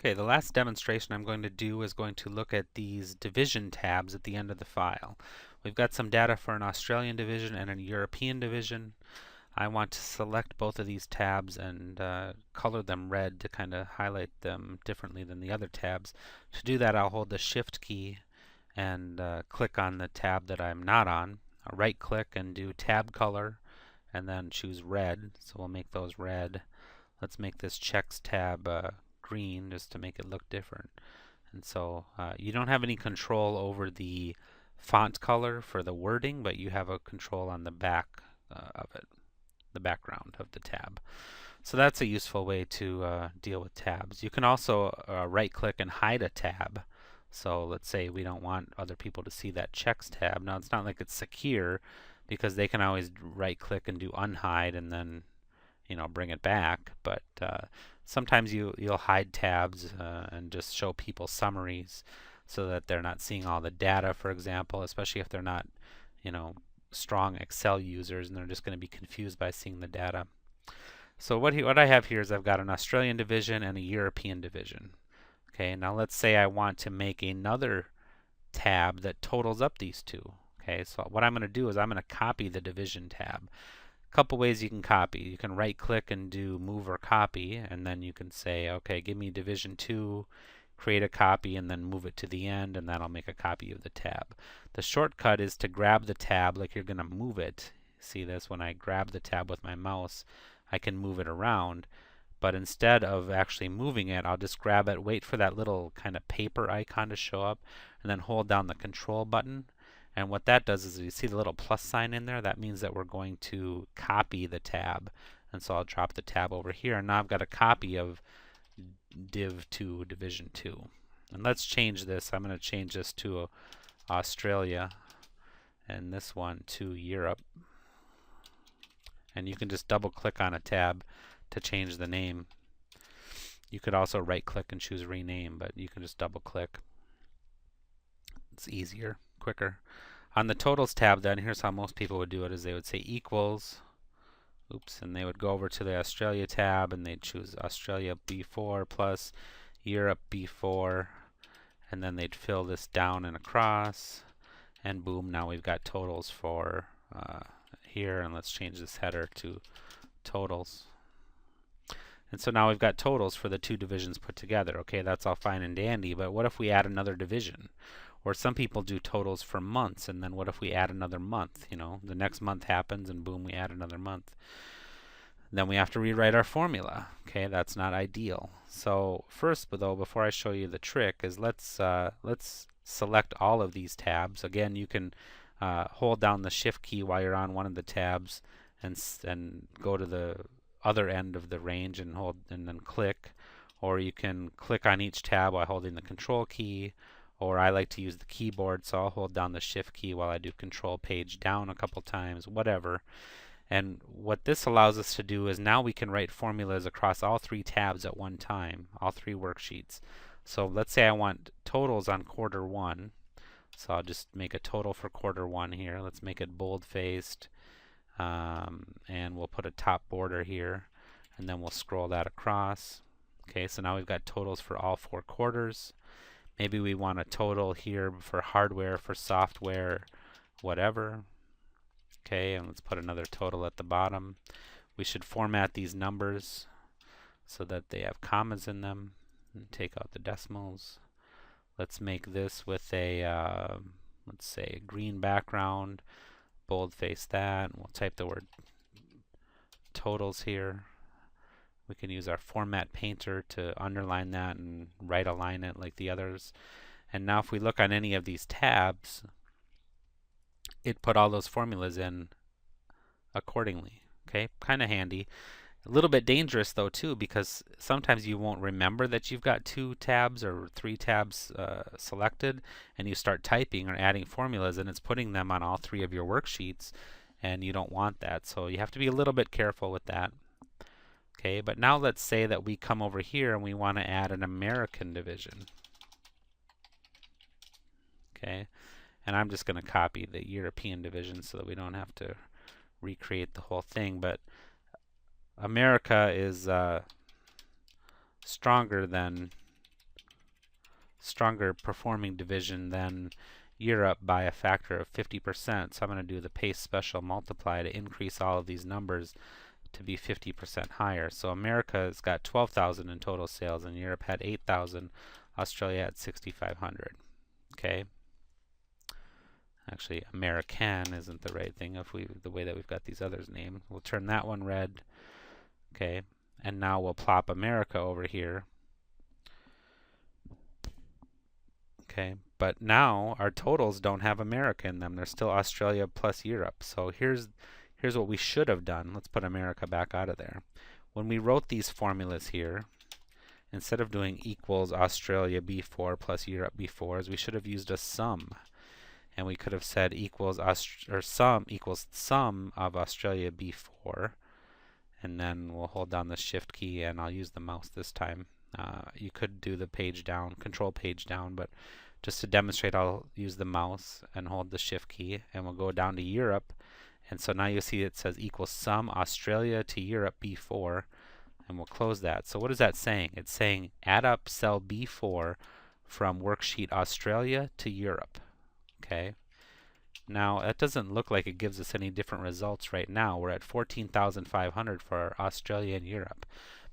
Okay, the last demonstration I'm going to do is going to look at these division tabs at the end of the file. We've got some data for an Australian division and a European division. I want to select both of these tabs and color them red to kind of highlight them differently than the other tabs. To do that, I'll hold the Shift key and click on the tab that I'm not on. I'll right click and do tab color and then choose red. So we'll make those red. Let's make this checks tab green just to make it look different. And so you don't have any control over the font color for the wording, but you have a control on the back of it, the background of the tab. So that's a useful way to deal with tabs. You can also right click and hide a tab. So let's say we don't want other people to see that checks tab. Now it's not like it's secure because they can always right click and do unhide and then bring it back, but sometimes you'll hide tabs and just show people summaries so that they're not seeing all the data, for example, especially if they're not strong Excel users and they're just going to be confused by seeing the data. So what I have here is I've got an Australian division and a European division. Okay, now let's say I want to make another tab that totals up these two. Okay, so what I'm going to do is I'm going to copy the division tab. Couple ways you can copy. You can right click and do move or copy, and then you can say, okay, give me division 2, create a copy, and then move it to the end, and that'll make a copy of the tab. The shortcut is to grab the tab like you're going to move it. See this? When I grab the tab with my mouse, I can move it around. But instead of actually moving it, I'll just grab it, wait for that little kind of paper icon to show up, and then hold down the control button. And what that does is you see the little plus sign in there, that means that we're going to copy the tab. And so I'll drop the tab over here, and now I've got a copy of div 2, division 2. And let's change this. I'm going to change this to Australia and this one to Europe. And you can just double click on a tab to change the name. You could also right click and choose rename, but you can just double click. It's easier, quicker. On the totals tab then, here's how most people would do it, is they would say equals, and they would go over to the Australia tab and they'd choose Australia B4 plus Europe B4, and then they'd fill this down and across, and boom, now we've got totals for here, and let's change this header to totals. And so now we've got totals for the two divisions put together. Okay, that's all fine and dandy, but what if we add another division? Or some people do totals for months, and then what if we add another month? The next month happens, and boom, we add another month. Then we have to rewrite our formula. Okay, that's not ideal. So first, though, before I show you the trick, is let's select all of these tabs. Again, you can hold down the Shift key while you're on one of the tabs, and go to the other end of the range and hold and then click. Or you can click on each tab while holding the Control key. Or I like to use the keyboard, so I'll hold down the Shift key while I do Control page down a couple times, whatever. And what this allows us to do is now we can write formulas across all three tabs at one time, all three worksheets. So let's say I want totals on quarter 1. So I'll just make a total for quarter 1 here. Let's make it bold-faced, and we'll put a top border here, and then we'll scroll that across. Okay, so now we've got totals for all 4 quarters. Maybe we want a total here for hardware, for software, whatever. Okay, and let's put another total at the bottom. We should format these numbers so that they have commas in them, and take out the decimals. Let's make this with a, let's say, green background, boldface that, and we'll type the word totals here. We can use our format painter to underline that and right align it like the others. And now if we look on any of these tabs, it put all those formulas in accordingly. Okay, kind of handy. A little bit dangerous though too, because sometimes you won't remember that you've got 2 tabs or 3 tabs selected, and you start typing or adding formulas, and it's putting them on all 3 of your worksheets, and you don't want that. So you have to be a little bit careful with that. Okay, but now let's say that we come over here and we want to add an American division. Okay, and I'm just going to copy the European division so that we don't have to recreate the whole thing. But America is stronger than stronger performing division than Europe by a factor of 50%. So I'm going to do the paste special multiply to increase all of these numbers to be 50% higher. So America's got 12,000 in total sales, and Europe had 8,000. Australia had 6,500. Okay. Actually, American isn't the right thing if the way that we've got these others named. We'll turn that one red. Okay. And now we'll plop America over here. Okay. But now our totals don't have America in them. They're still Australia plus Europe. So here's what we should have done. Let's put America back out of there. When we wrote these formulas here, instead of doing equals Australia B4 plus Europe B4, we should have used a sum. And we could have said equals sum equals sum of Australia B4. And then we'll hold down the shift key, and I'll use the mouse this time. You could do the page down, control page down, but just to demonstrate, I'll use the mouse and hold the shift key, and we'll go down to Europe. And so now you see it says equals sum Australia to Europe B4, and we'll close that. So what is that saying? It's saying add up cell B4 from worksheet Australia to Europe. Okay. Now that doesn't look like it gives us any different results right now. We're at 14,500 for Australia and Europe.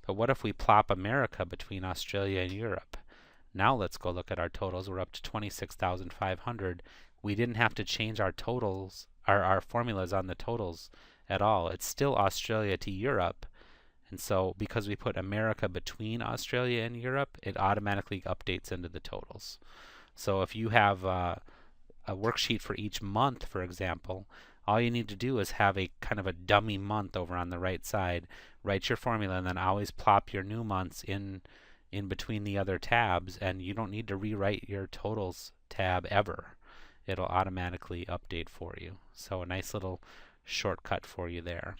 But what if we plop America between Australia and Europe? Now let's go look at our totals. We're up to 26,500. We didn't have to change our totals, our formulas on the totals at all. It's still Australia to Europe. And so because we put America between Australia and Europe, it automatically updates into the totals. So if you have a worksheet for each month, for example, all you need to do is have a kind of a dummy month over on the right side, write your formula, and then always plop your new months in between the other tabs, and you don't need to rewrite your totals tab ever. It'll automatically update for you. So a nice little shortcut for you there.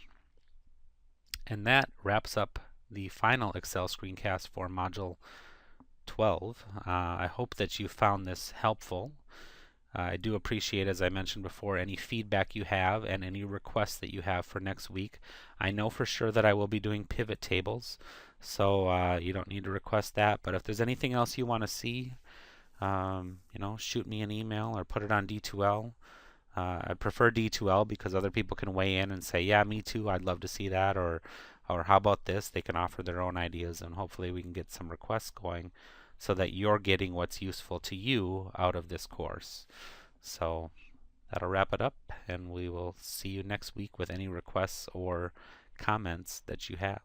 And that wraps up the final Excel screencast for Module 12. I hope that you found this helpful. I do appreciate, as I mentioned before, any feedback you have and any requests that you have for next week. I know for sure that I will be doing pivot tables, so you don't need to request that. But if there's anything else you want to see, shoot me an email or put it on D2L. I prefer D2L because other people can weigh in and say, yeah, me too, I'd love to see that, or how about this? They can offer their own ideas, and hopefully we can get some requests going so that you're getting what's useful to you out of this course. So that'll wrap it up, and we will see you next week with any requests or comments that you have.